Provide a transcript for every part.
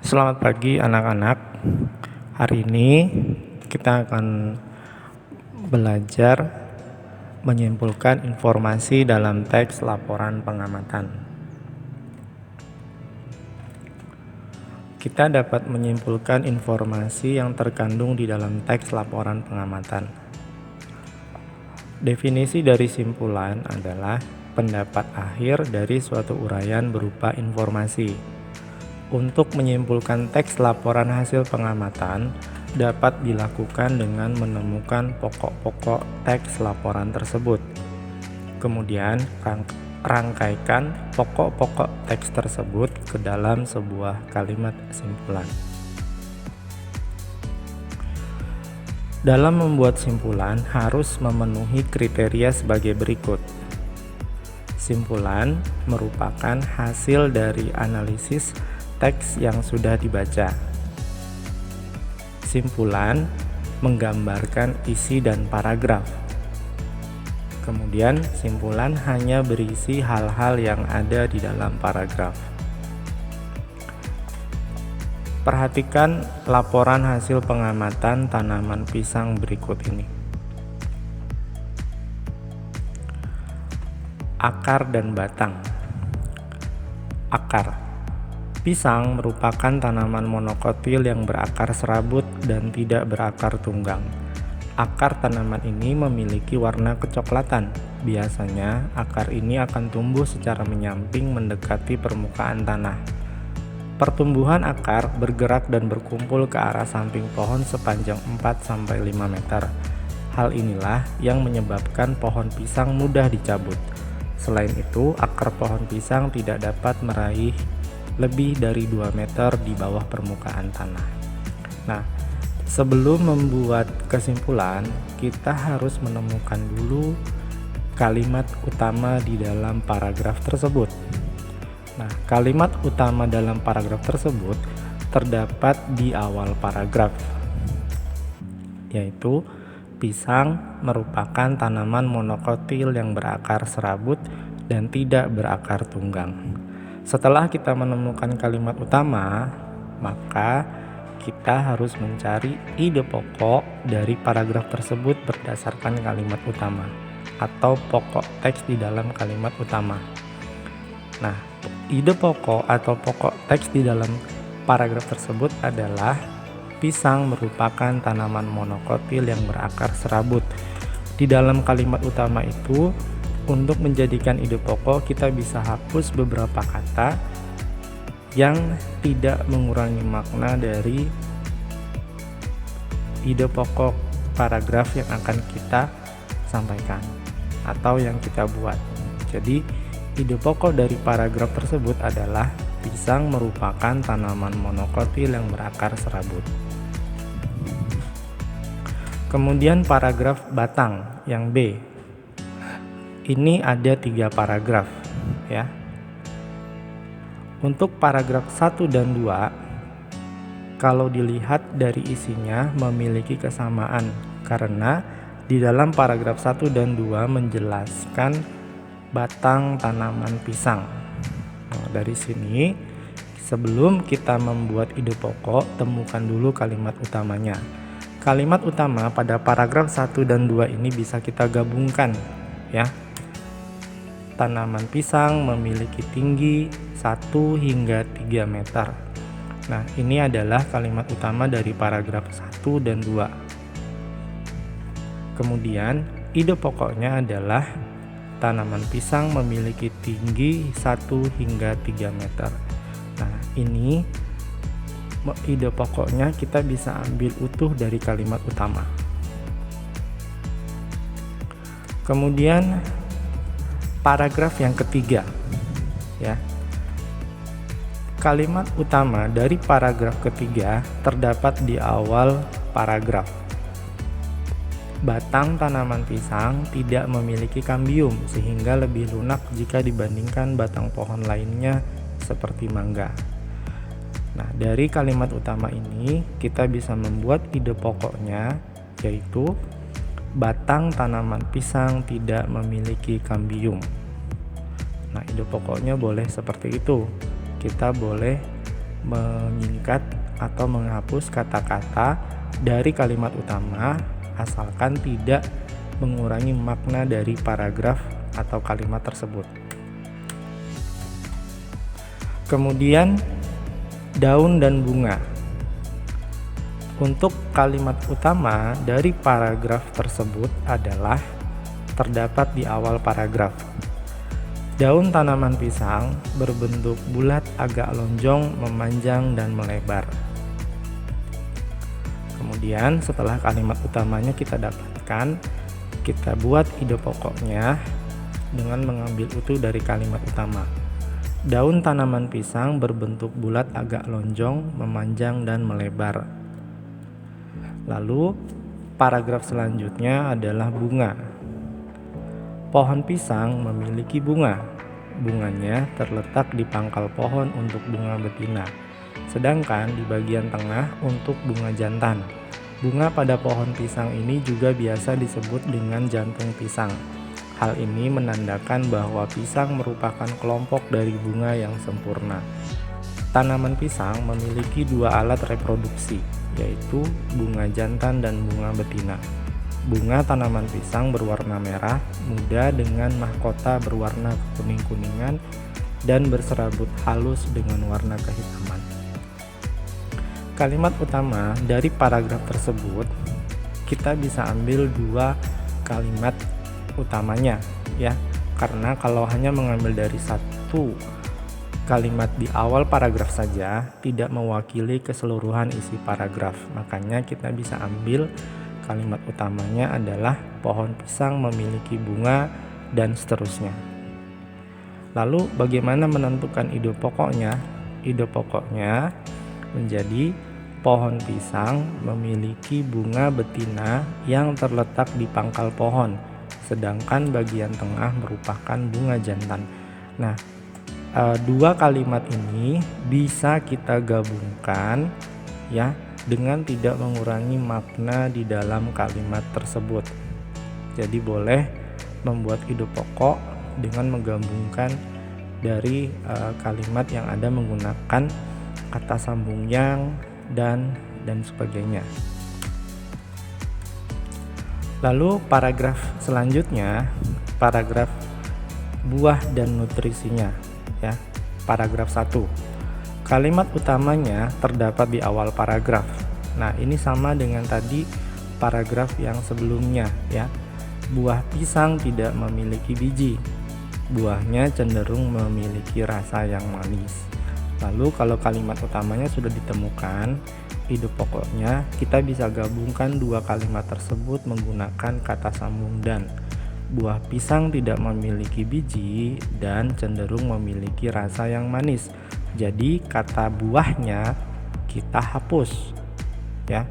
Selamat pagi anak-anak. Hari ini kita akan belajar menyimpulkan informasi dalam teks laporan pengamatan. Kita dapat menyimpulkan informasi yang terkandung di dalam teks laporan pengamatan. Definisi dari simpulan adalah pendapat akhir dari suatu uraian berupa informasi. Untuk menyimpulkan teks laporan hasil pengamatan dapat dilakukan dengan menemukan pokok-pokok teks laporan tersebut. Kemudian rangkaikan pokok-pokok teks tersebut ke dalam sebuah kalimat simpulan. Dalam membuat simpulan harus memenuhi kriteria sebagai berikut. Simpulan merupakan hasil dari analisis teks yang sudah dibaca. Simpulan menggambarkan isi dan paragraf. Kemudian simpulan hanya berisi hal-hal yang ada di dalam paragraf. Perhatikan laporan hasil pengamatan tanaman pisang berikut ini. Akar dan batang. Akar. Pisang merupakan tanaman monokotil yang berakar serabut dan tidak berakar tunggang. Akar tanaman ini memiliki warna kecoklatan. Biasanya akar ini akan tumbuh secara menyamping mendekati permukaan tanah. Pertumbuhan akar bergerak dan berkumpul ke arah samping pohon sepanjang 4-5 meter. Hal inilah yang menyebabkan pohon pisang mudah dicabut. Selain itu, akar pohon pisang tidak dapat meraih lebih dari 2 meter di bawah permukaan tanah. Nah, sebelum membuat kesimpulan, kita harus menemukan dulu kalimat utama di dalam paragraf tersebut. Nah, kalimat utama dalam paragraf tersebut terdapat di awal paragraf, yaitu pisang merupakan tanaman monokotil yang berakar serabut dan tidak berakar tunggang. Setelah kita menemukan kalimat utama, maka kita harus mencari ide pokok dari paragraf tersebut berdasarkan kalimat utama atau pokok teks di dalam kalimat utama. Nah, ide pokok atau pokok teks di dalam paragraf tersebut adalah pisang merupakan tanaman monokotil yang berakar serabut. Di dalam kalimat utama itu, untuk menjadikan ide pokok, kita bisa hapus beberapa kata yang tidak mengurangi makna dari ide pokok paragraf yang akan kita sampaikan atau yang kita buat. Jadi, ide pokok dari paragraf tersebut adalah pisang merupakan tanaman monokotil yang berakar serabut. Kemudian paragraf batang yang B. Ini ada 3 paragraf ya. Untuk paragraf 1 dan 2, kalau dilihat dari isinya memiliki kesamaan karena di dalam paragraf 1 dan 2 menjelaskan batang tanaman pisang. Nah, dari sini sebelum kita membuat ide pokok, temukan dulu kalimat utamanya. Kalimat utama pada paragraf 1 dan 2 ini bisa kita gabungkan ya. Tanaman pisang memiliki tinggi 1 hingga 3 meter. Nah, ini adalah kalimat utama dari paragraf 1 dan 2. Kemudian, ide pokoknya adalah tanaman pisang memiliki tinggi 1 hingga 3 meter. Nah, ini ide pokoknya kita bisa ambil utuh dari kalimat utama. Kemudian paragraf yang ketiga ya. Kalimat utama dari paragraf ketiga terdapat di awal paragraf. Batang tanaman pisang tidak memiliki kambium sehingga lebih lunak jika dibandingkan batang pohon lainnya seperti mangga. Nah, dari kalimat utama ini kita bisa membuat ide pokoknya, yaitu batang tanaman pisang tidak memiliki kambium. Nah, ide pokoknya boleh seperti itu. Kita boleh menyingkat atau menghapus kata-kata dari kalimat utama asalkan tidak mengurangi makna dari paragraf atau kalimat tersebut. Kemudian daun dan bunga. Untuk kalimat utama dari paragraf tersebut adalah terdapat di awal paragraf. Daun tanaman pisang berbentuk bulat agak lonjong, memanjang dan melebar. Kemudian setelah kalimat utamanya kita dapatkan, kita buat ide pokoknya dengan mengambil utuh dari kalimat utama. Daun tanaman pisang berbentuk bulat agak lonjong, memanjang dan melebar. Lalu paragraf selanjutnya adalah bunga. Pohon pisang memiliki bunga. Bunganya terletak di pangkal pohon untuk bunga betina, sedangkan di bagian tengah untuk bunga jantan. Bunga pada pohon pisang ini juga biasa disebut dengan jantung pisang. Hal ini menandakan bahwa pisang merupakan kelompok dari bunga yang sempurna. Tanaman pisang memiliki dua alat reproduksi, yaitu bunga jantan dan bunga betina. Bunga tanaman pisang berwarna merah muda dengan mahkota berwarna kuning-kuningan dan berserabut halus dengan warna kehitaman. Kalimat utama dari paragraf tersebut kita bisa ambil dua kalimat utamanya ya, karena kalau hanya mengambil dari satu kalimat di awal paragraf saja tidak mewakili keseluruhan isi paragraf. Makanya kita bisa ambil kalimat utamanya adalah pohon pisang memiliki bunga dan seterusnya. Lalu bagaimana menentukan ide pokoknya? Ide pokoknya menjadi pohon pisang memiliki bunga betina yang terletak di pangkal pohon, sedangkan bagian tengah merupakan bunga jantan. Nah, dua kalimat ini bisa kita gabungkan ya, dengan tidak mengurangi makna di dalam kalimat tersebut. Jadi boleh membuat ide pokok dengan menggabungkan dari kalimat yang ada menggunakan kata sambung yang, dan sebagainya. Lalu paragraf selanjutnya, paragraf buah dan nutrisinya ya. Paragraf 1. Kalimat utamanya terdapat di awal paragraf. Nah, ini sama dengan tadi paragraf yang sebelumnya ya. Buah pisang tidak memiliki biji. Buahnya cenderung memiliki rasa yang manis. Lalu kalau kalimat utamanya sudah ditemukan, ide pokoknya kita bisa gabungkan dua kalimat tersebut menggunakan kata sambung dan. Buah pisang tidak memiliki biji dan cenderung memiliki rasa yang manis. Jadi kata buahnya kita hapus ya.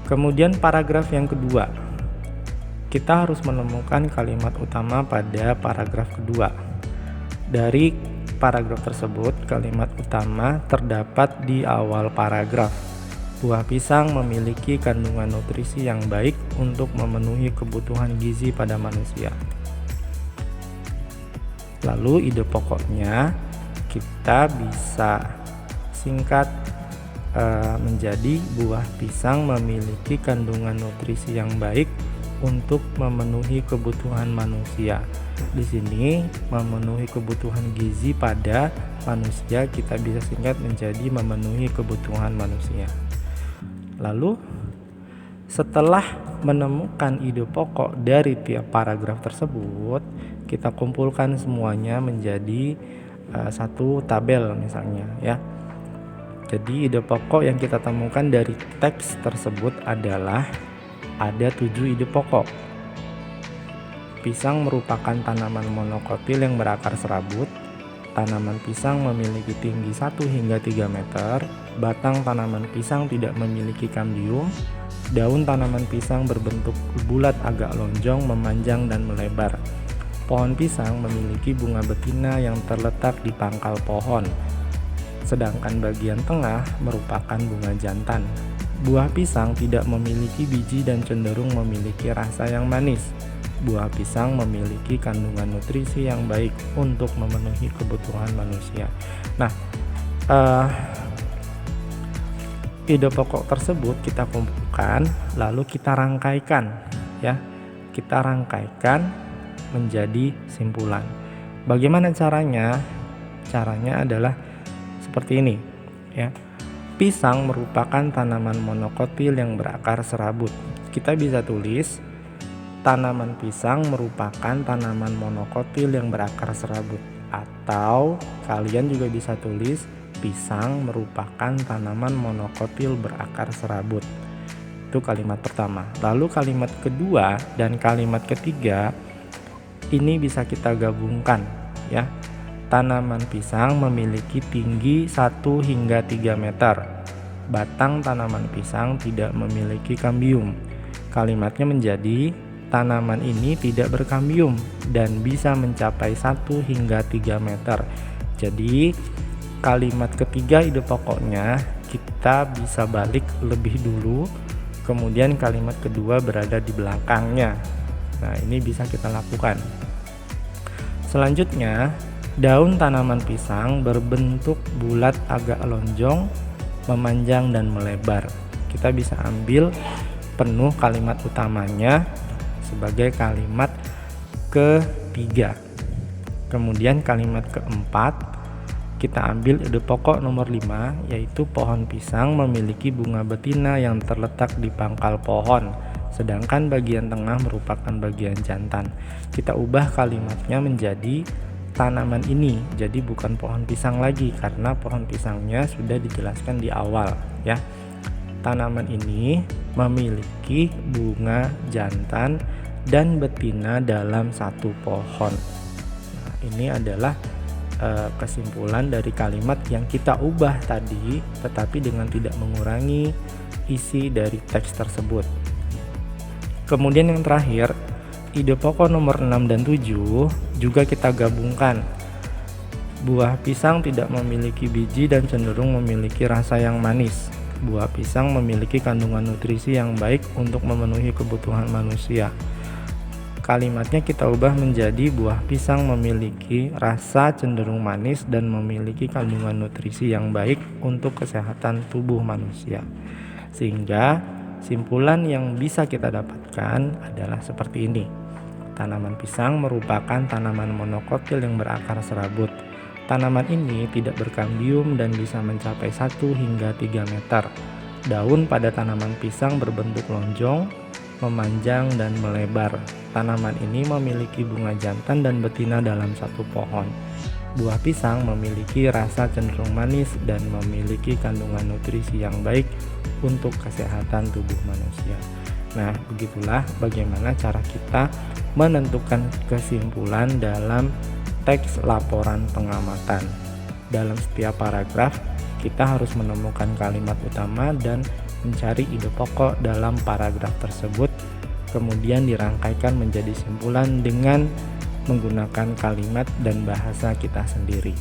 Kemudian paragraf yang kedua, kita harus menemukan kalimat utama pada paragraf kedua. Dari paragraf tersebut, kalimat utama terdapat di awal paragraf. Buah pisang memiliki kandungan nutrisi yang baik untuk memenuhi kebutuhan gizi pada manusia. Lalu ide pokoknya kita bisa singkat menjadi buah pisang memiliki kandungan nutrisi yang baik untuk memenuhi kebutuhan manusia. Di sini memenuhi kebutuhan gizi pada manusia kita bisa singkat menjadi memenuhi kebutuhan manusia. Lalu setelah menemukan ide pokok dari tiap paragraf tersebut, kita kumpulkan semuanya menjadi satu tabel misalnya ya. Jadi ide pokok yang kita temukan dari teks tersebut adalah ada 7 ide pokok. Pisang merupakan tanaman monokotil yang berakar serabut. Tanaman pisang memiliki tinggi 1 hingga 3 meter. Batang tanaman pisang tidak memiliki kambium. Daun tanaman pisang berbentuk bulat agak lonjong, memanjang dan melebar. Pohon pisang memiliki bunga betina yang terletak di pangkal pohon, sedangkan bagian tengah merupakan bunga jantan. Buah pisang tidak memiliki biji dan cenderung memiliki rasa yang manis. Buah pisang memiliki kandungan nutrisi yang baik untuk memenuhi kebutuhan manusia. Nah, eh, ide pokok tersebut kita kumpulkan, lalu kita rangkaikan, ya. Kita rangkaikan menjadi simpulan. Bagaimana caranya? Caranya adalah seperti ini, ya. Pisang merupakan tanaman monokotil yang berakar serabut. Kita bisa tulis tanaman pisang merupakan tanaman monokotil yang berakar serabut, atau kalian juga bisa tulis pisang merupakan tanaman monokotil berakar serabut. Itu kalimat pertama. Lalu kalimat kedua dan kalimat ketiga ini bisa kita gabungkan, ya. Tanaman pisang memiliki tinggi 1 hingga 3 meter. Batang tanaman pisang tidak memiliki kambium. Kalimatnya menjadi tanaman ini tidak berkambium dan bisa mencapai 1 hingga 3 meter. Jadi kalimat ketiga ide pokoknya kita bisa balik lebih dulu, kemudian kalimat kedua berada di belakangnya. Nah, ini bisa kita lakukan. Selanjutnya, daun tanaman pisang berbentuk bulat agak lonjong, memanjang dan melebar. Kita bisa ambil penuh kalimat utamanya sebagai kalimat ketiga. Kemudian kalimat keempat kita ambil ide pokok nomor 5, yaitu pohon pisang memiliki bunga betina yang terletak di pangkal pohon, sedangkan bagian tengah merupakan bagian jantan. Kita ubah kalimatnya menjadi tanaman ini, jadi bukan pohon pisang lagi karena pohon pisangnya sudah dijelaskan di awal, ya. Tanaman ini memiliki bunga jantan dan betina dalam satu pohon. Nah, ini adalah kesimpulan dari kalimat yang kita ubah tadi, tetapi dengan tidak mengurangi isi dari teks tersebut. Kemudian yang terakhir, ide pokok nomor 6 dan 7 juga kita gabungkan. Buah pisang tidak memiliki biji dan cenderung memiliki rasa yang manis. Buah pisang memiliki kandungan nutrisi yang baik untuk memenuhi kebutuhan manusia. Kalimatnya kita ubah menjadi buah pisang memiliki rasa cenderung manis dan memiliki kandungan nutrisi yang baik untuk kesehatan tubuh manusia. Sehingga simpulan yang bisa kita dapatkan adalah seperti ini. Tanaman pisang merupakan tanaman monokotil yang berakar serabut. Tanaman ini tidak berkambium dan bisa mencapai 1 hingga 3 meter. Daun pada tanaman pisang berbentuk lonjong, memanjang dan melebar. Tanaman ini memiliki bunga jantan dan betina dalam satu pohon. Buah pisang memiliki rasa cenderung manis dan memiliki kandungan nutrisi yang baik untuk kesehatan tubuh manusia. Nah, begitulah bagaimana cara kita menentukan kesimpulan dalam teks laporan pengamatan. Dalam setiap paragraf, kita harus menemukan kalimat utama dan mencari ide pokok dalam paragraf tersebut, kemudian dirangkaikan menjadi simpulan dengan menggunakan kalimat dan bahasa kita sendiri.